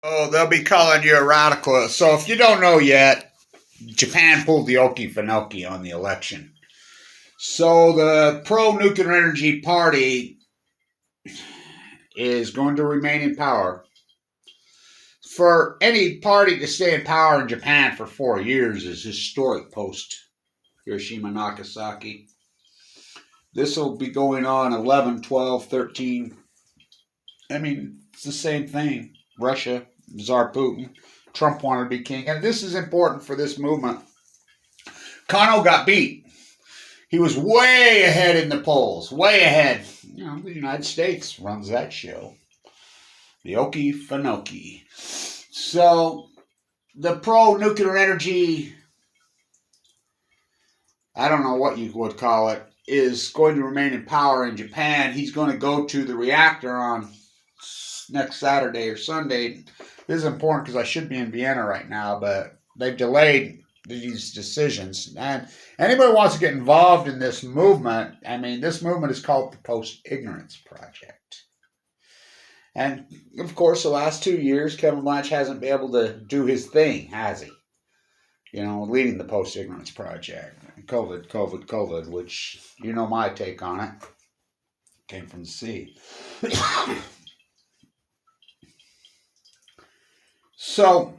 Oh, they'll be calling you a radical. So if you don't know yet, Japan pulled the Okefenokee on the election. So the pro-nuclear energy party is going to remain in power. For any party to stay in power in Japan for 4 years is historic post Hiroshima, Nagasaki. This will be going on 11, 12, 13. I mean, it's the same thing. Russia, Tsar Putin, Trump wanted to be king. And this is important for this movement. Kano got beat. He was way ahead in the polls, way ahead. You know, the United States runs that show. The Okefenokee. So, the pro-nuclear energy, I don't know what you would call it, is going to remain in power in Japan. He's going to go to the reactor on next Saturday or Sunday. This is important because I should be in Vienna right now, but they've delayed these decisions. And anybody who wants to get involved in this movement, I mean, this movement is called the Post-Ignorance Project. And, of course, the last 2 years, Kevin Blanch hasn't been able to do his thing, has he? You know, leading the Post-Ignorance Project. COVID, which you know my take on it. Came from the sea. So,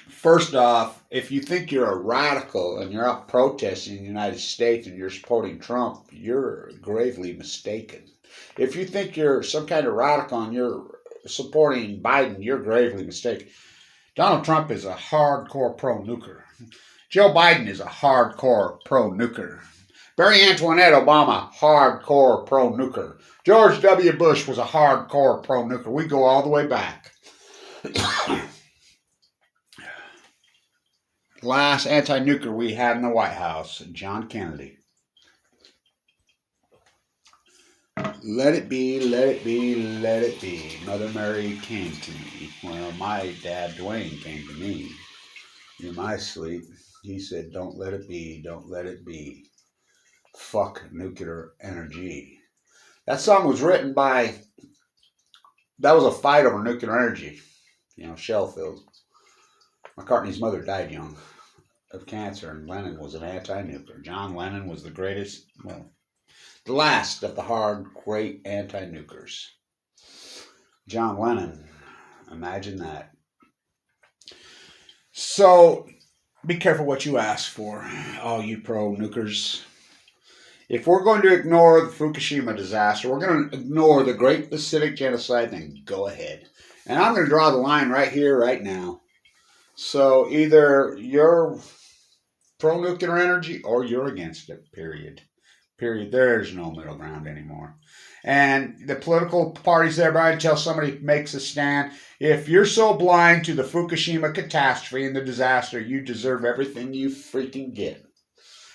first off, if you think you're a radical and you're out protesting in the United States and you're supporting Trump, you're gravely mistaken. If you think you're some kind of radical and you're supporting Biden, you're gravely mistaken. Donald Trump is a hardcore pro-nuclear. Joe Biden is a hardcore pro-nuclear. Barry Antoinette Obama, hardcore pro-nuclear. George W. Bush was a hardcore pro-nuclear. We go all the way back. Last anti-nuclear we had in the White House, John Kennedy. Let it be, let it be, let it be. Mother Mary came to me. Well, my dad, Dwayne, came to me in my sleep. He said, don't let it be, don't let it be. Fuck nuclear energy. That song was written by, that was a fight over nuclear energy. You know, Sheffield. McCartney's mother died young of cancer, and Lennon was an anti-nuclear. John Lennon was the greatest, well, the last of the hard, great anti-nuclears. John Lennon, imagine that. So, be careful what you ask for, all you pro-nuclears. If we're going to ignore the Fukushima disaster, we're going to ignore the Great Pacific Genocide, then go ahead. And I'm going to draw the line right here, right now. So either you're pro-nuclear energy or you're against it, period. Period. There's no middle ground anymore. And the political parties everybody until somebody makes a stand. If you're so blind to the Fukushima catastrophe and the disaster, you deserve everything you freaking get.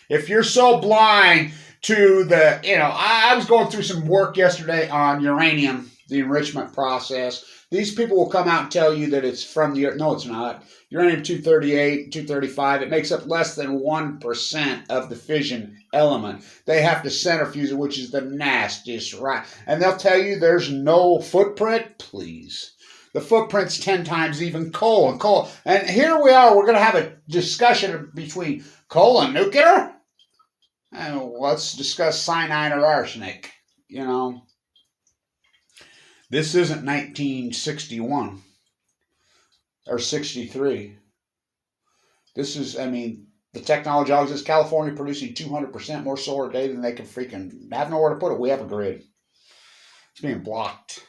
If you're so blind to the, you know, I was going through some work yesterday on uranium, the enrichment process. These people will come out and tell you that it's from the earth. No, it's not. Uranium-238, 235, it makes up less than 1% of the fission element. They have to centrifuge it, which is the nastiest, right? And they'll tell you there's no footprint. Please. The footprint's 10 times even coal and coal. And here we are, we're going to have a discussion between coal and nuclear? And let's discuss cyanide or arsenic, you know. This isn't 1961 or 63. This is, I mean, the technology always is California producing 200% more solar a day than they can freaking have nowhere to put it. We have a grid. It's being blocked.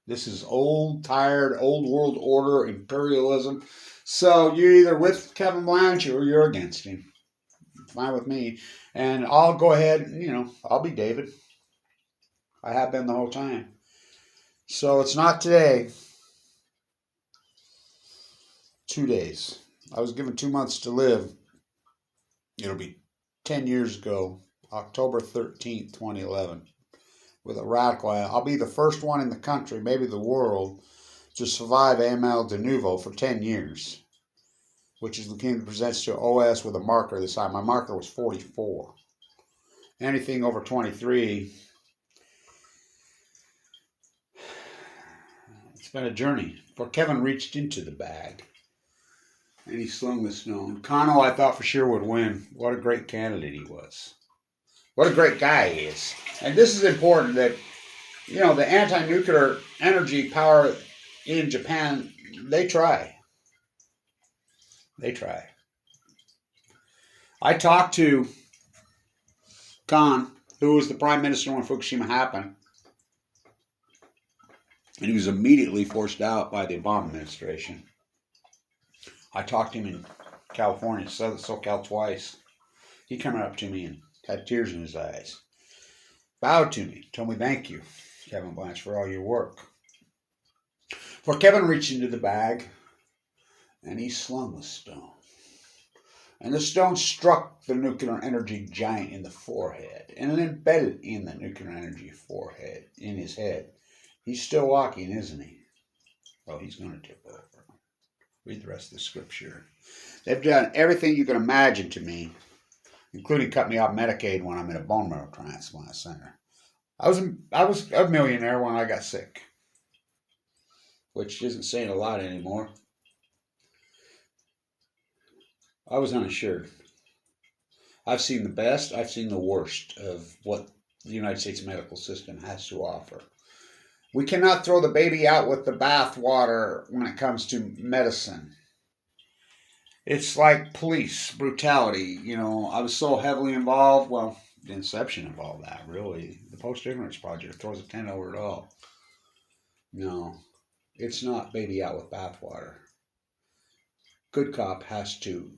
This is old, tired, old world order, imperialism. So you're either with Kevin Blanch or you're against him. Fine with me. And I'll go ahead, you know, I'll be David. I have been the whole time. So it's not today. 2 days. I was given 2 months to live. It'll be 10 years ago, October 13th, 2011. With a radical, I'll be the first one in the country, maybe the world, to survive AML de novo for 10 years. Which is leukemia presents to OS with a marker this time. My marker was 44. Anything over 23, It's been a journey. For Kevin reached into the bag and he slung the stone. Kano, I thought for sure would win. What a great candidate he was. What a great guy he is. And this is important that, you know, the anti-nuclear energy power in Japan, they try. They try. I talked to Khan, who was the prime minister when Fukushima happened, and he was immediately forced out by the Obama administration. I talked to him in California, SoCal twice. He came up to me and had tears in his eyes, bowed to me, told me thank you, Kevin Blanche, for all your work. For Kevin reached into the bag and he slung the stone. And the stone struck the nuclear energy giant in the forehead and it embedded in the nuclear energy forehead, in his head. He's still walking, isn't he? Well, he's going to tip over. Read the rest of the scripture. They've done everything you can imagine to me, including cut me off Medicaid when I'm in a bone marrow transplant center. I was a millionaire when I got sick, which isn't saying a lot anymore. I was uninsured. I've seen the best, I've seen the worst of what the United States medical system has to offer. We cannot throw the baby out with the bathwater when it comes to medicine. It's like police brutality. You know, I was so heavily involved. Well, the inception of all that, really. The Post-Ignorance Project throws a tent over it all. No, it's not baby out with bathwater. Good cop has to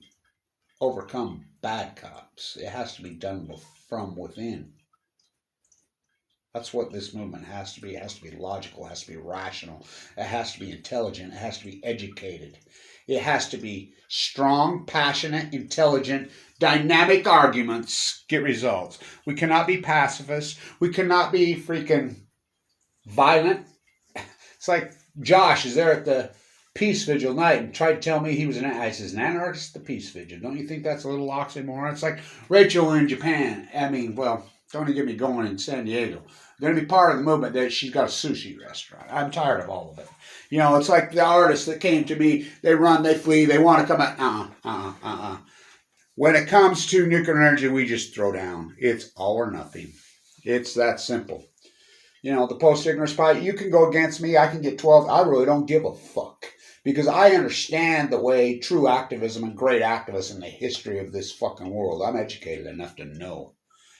overcome bad cops. It has to be done from within. That's what this movement has to be. It has to be logical. It has to be rational. It has to be intelligent. It has to be educated. It has to be strong, passionate, intelligent, dynamic arguments get results. We cannot be pacifists. We cannot be freaking violent. It's like Josh is there at the Peace Vigil night and tried to tell me he was an anarchist at the Peace Vigil. Don't you think that's a little oxymoron? It's like Rachel in Japan. I mean, well, don't even get me going in San Diego. I'm going to be part of the movement that she's got a sushi restaurant. I'm tired of all of it. You know, it's like the artists that came to me. They run, they flee, they want to come out. When it comes to nuclear energy, we just throw down. It's all or nothing. It's that simple. You know, the Post-Ignorance Project, you can go against me. I can get 12. I really don't give a fuck. Because I understand the way true activism and great activists in the history of this fucking world. I'm educated enough to know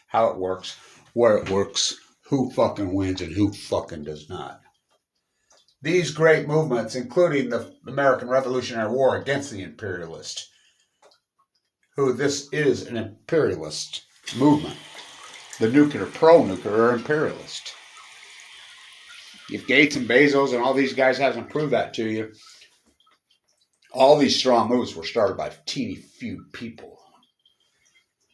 how it works, where it works, who fucking wins and who fucking does not. These great movements, including the American Revolutionary War against the imperialist, who this is an imperialist movement. The nuclear, pro-nuclear imperialist. If Gates and Bezos and all these guys haven't proved that to you, all these strong moves were started by teeny few people.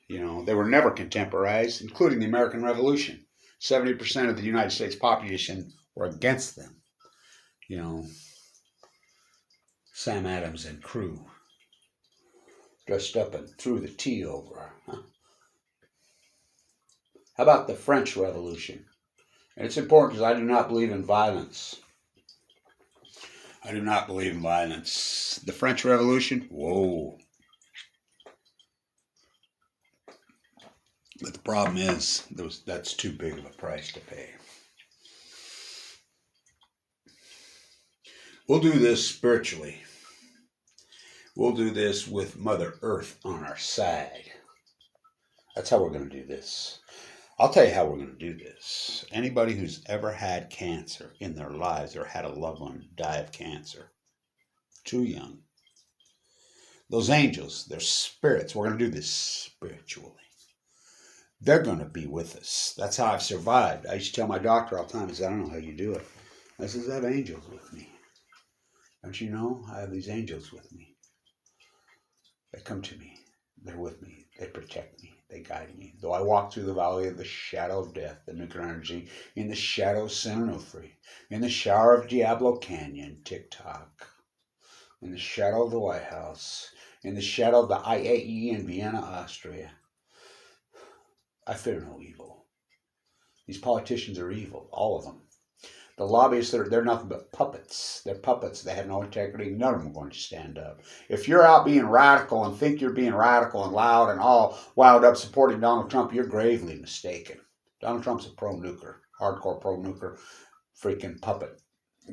You know, they were never contemporized, including the American Revolution. 70% of the United States population were against them. You know, Sam Adams and crew dressed up and threw the tea over. Huh? How about the French Revolution? And it's important because I do not believe in violence. I do not believe in violence. The French Revolution? Whoa. But the problem is, that's too big of a price to pay. We'll do this spiritually. We'll do this with Mother Earth on our side. That's how we're going to do this. I'll tell you how we're going to do this. Anybody who's ever had cancer in their lives or had a loved one die of cancer, too young, those angels, they're spirits. We're going to do this spiritually. They're going to be with us. That's how I've survived. I used to tell my doctor all the time, I said, I don't know how you do it. I said, I have angels with me. Don't you know? I have these angels with me. They come to me. They're with me. They protect me. They guide me. Though I walk through the valley of the shadow of death, the nuclear energy, in the shadow of San Onofre, in the shower of Diablo Canyon, TikTok, in the shadow of the White House, in the shadow of the IAE in Vienna, Austria, I fear no evil. These politicians are evil, all of them. The lobbyists, they're nothing but puppets. They're puppets. They have no integrity. None of them are going to stand up. If you're out being radical and think you're being radical and loud and all wound up supporting Donald Trump, you're gravely mistaken. Donald Trump's a pro-nuker, hardcore pro-nuker, freaking puppet.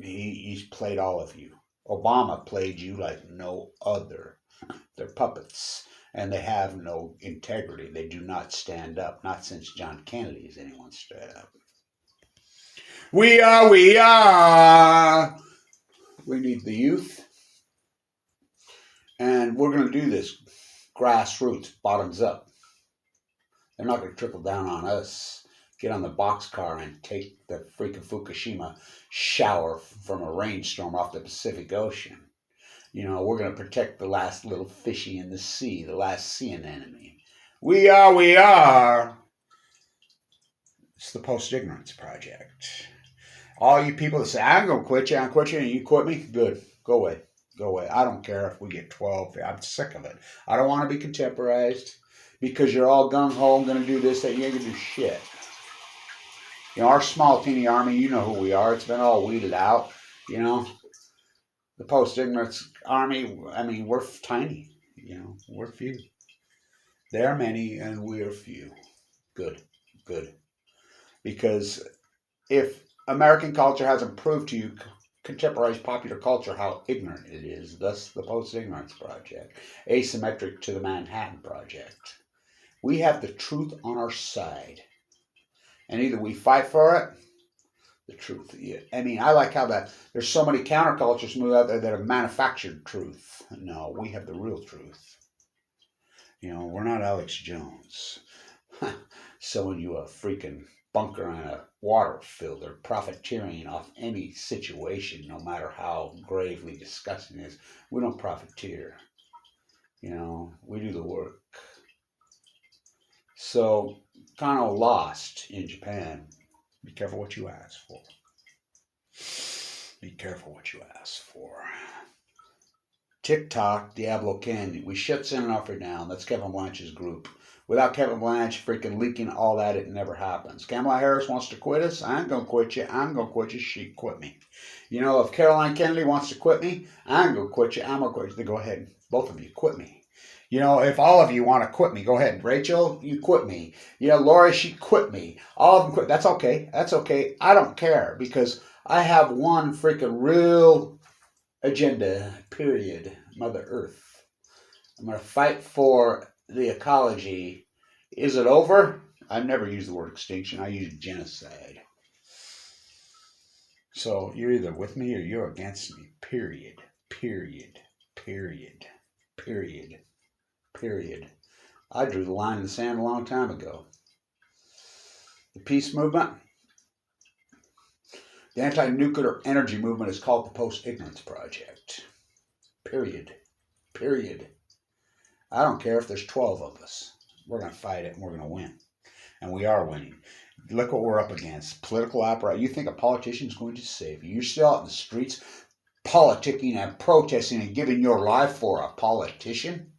He's played all of you. Obama played you like no other. They're puppets, and they have no integrity. They do not stand up. Not since John Kennedy has anyone stood up. We are. We need the youth, and we're going to do this grassroots, bottoms up. They're not going to trickle down on us. Get on the boxcar and take the freaking Fukushima shower from a rainstorm off the Pacific Ocean. You know, we're going to protect the last little fishy in the sea, the last sea anemone. We are. It's the Post-Ignorance Project. All you people that say, I'm going to quit you, and you quit me, good. Go away. Go away. I don't care if we get 12. I'm sick of it. I don't want to be contemporized because you're all gung-ho and going to do this, that. You ain't going to do shit. You know, our small, teeny army, you know who we are. It's been all weeded out, you know. The Post-Ignorance Army, I mean, we're tiny, you know. We're few. There are many, and we are few. Good. Good. Because if American culture hasn't proved to you, contemporary popular culture, how ignorant it is, thus the Post-Ignorance Project, asymmetric to the Manhattan Project. We have the truth on our side. And either we fight for it, the truth. I mean, I like how there's so many countercultures move out there that have manufactured truth. No, we have the real truth. You know, we're not Alex Jones selling you a freaking bunker and a water filter, profiteering off any situation, no matter how gravely disgusting it is. We don't profiteer. You know, we do the work. So, kind of lost in Japan. Be careful what you ask for. Be careful what you ask for. TikTok, Diablo Candy. We shut Sin and Offer down. That's Kevin Blanch's group. Without Kevin Blanch freaking leaking all that, it never happens. Kamala Harris wants to quit us. I ain't going to quit you. I'm going to quit you. She quit me. You know, if Caroline Kennedy wants to quit me, I ain't going to quit you. I'm going to quit you. Then go ahead. Both of you, quit me. You know, if all of you want to quit me, go ahead. Rachel, you quit me. You know, Lori, she quit me. All of them quit. That's okay. That's okay. I don't care because I have one freaking real agenda, period. Mother Earth. I'm going to fight for the ecology. Is it over? I've never used the word extinction. I use genocide. So you're either with me or you're against me. Period. Period. Period. Period. Period. I drew the line in the sand a long time ago. The peace movement, the anti-nuclear energy movement is called the Post-Ignorance Project. Period. Period. I don't care if there's 12 of us. We're going to fight it and we're going to win. And we are winning. Look what we're up against. Political apparatus. You think a politician is going to save you. You're still out in the streets politicking and protesting and giving your life for a politician?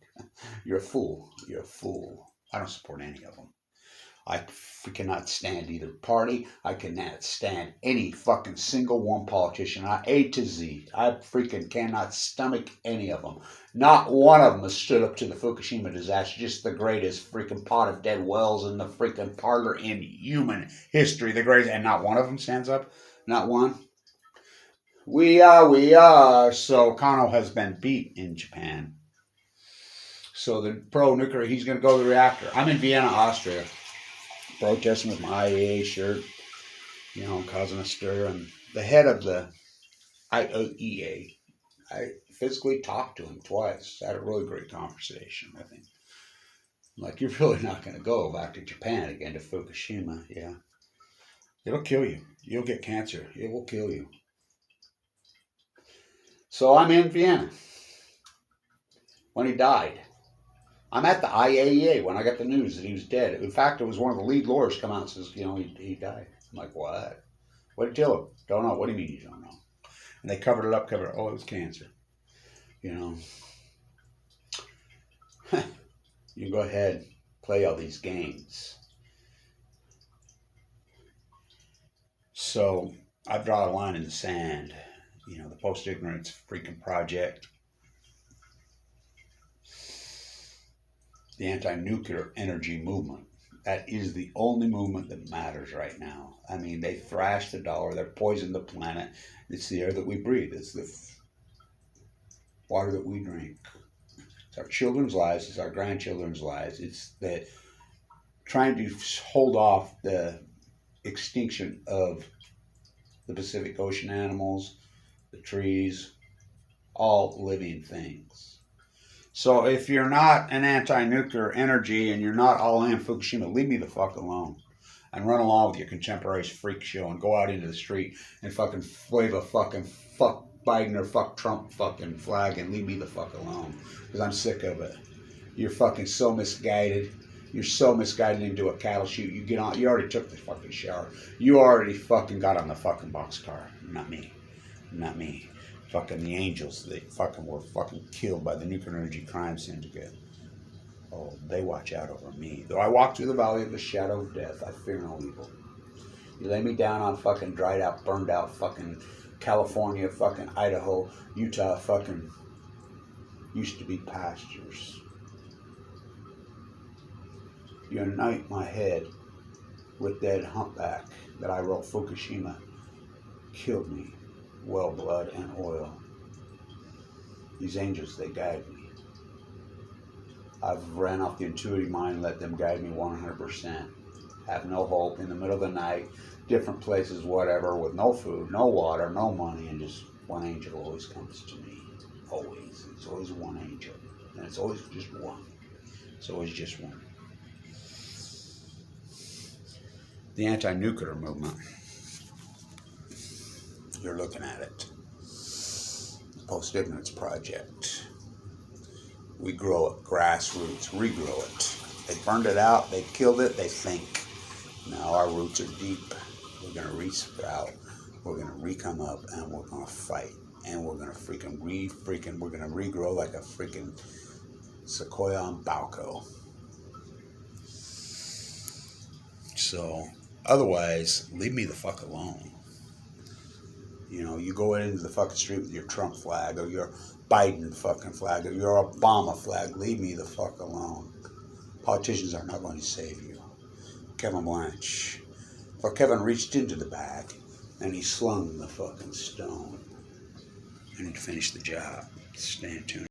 You're a fool. You're a fool. I don't support any of them. I cannot stand either party. I cannot stand any fucking single one politician. A to Z. I freaking cannot stomach any of them. Not one of them has stood up to the Fukushima disaster. Just the greatest freaking pot of dead wells in the freaking parlor in human history. The greatest. And not one of them stands up. Not one. We are. So Kano has been beat in Japan. So the pro-nuclear, he's going to go to the reactor. I'm in Vienna, Austria, protesting with my IAEA shirt, you know, causing a stir. And the head of the IAEA, I physically talked to him twice. Had a really great conversation with him. Like, you're really not going to go back to Japan again, to Fukushima. Yeah. It'll kill you. You'll get cancer. It will kill you. So I'm in Vienna when he died. I'm at the IAEA when I got the news that he was dead. In fact, it was one of the lead lawyers come out and says, you know, he died. I'm like, what? What did you tell him? Don't know. What do you mean you don't know? And they covered it up, oh, it was cancer. You know. You go ahead, play all these games. So I draw a line in the sand. You know, the post-ignorance freaking project, the anti-nuclear energy movement. That is the only movement that matters right now. I mean, they thrashed the dollar. They're poisoned the planet. It's the air that we breathe. It's the water that we drink. It's our children's lives. It's our grandchildren's lives. It's the trying to hold off the extinction of the Pacific Ocean animals, the trees, all living things. So if you're not an anti-nuclear energy and you're not all in Fukushima, leave me the fuck alone. And run along with your contemporaries freak show and go out into the street and fucking wave a fucking fuck Biden or fuck Trump fucking flag and leave me the fuck alone. Because I'm sick of it. You're fucking so misguided. You're so misguided into a cattle chute. You get on. You already took the fucking shower. You already fucking got on the fucking boxcar. Not me. Not me. Fucking the angels. They fucking were fucking killed by the nuclear energy crime syndicate. Oh, they watch out over me. Though I walk through the valley of the shadow of death, I fear no evil. You lay me down on fucking dried out, burned out fucking California, fucking Idaho, Utah, fucking used to be pastures. You anoint my head with dead humpback that I wrote Fukushima killed me, well, blood and oil. These angels, they guide me. I've ran off the intuitive mind, let them guide me 100%. Have no hope, in the middle of the night, different places, whatever, with no food, no water, no money, and just one angel always comes to me. Always. It's always one angel. And it's always just one. It's always just one. The anti-nuclear movement. You're looking at it. The post-ignorance project. We grow it, grassroots, regrow it. They burned it out, they killed it, they think. Now our roots are deep. We're going to re-sprout. We're going to re-come up, and we're going to fight. And we're going to we're going to regrow like a freaking sequoia on Balco. So, otherwise, leave me the fuck alone. You know, you go into the fucking street with your Trump flag or your Biden fucking flag or your Obama flag. Leave me the fuck alone. Politicians are not going to save you. Kevin Blanche. For Kevin reached into the bag and he slung the fucking stone. And he finished the job. Stay tuned.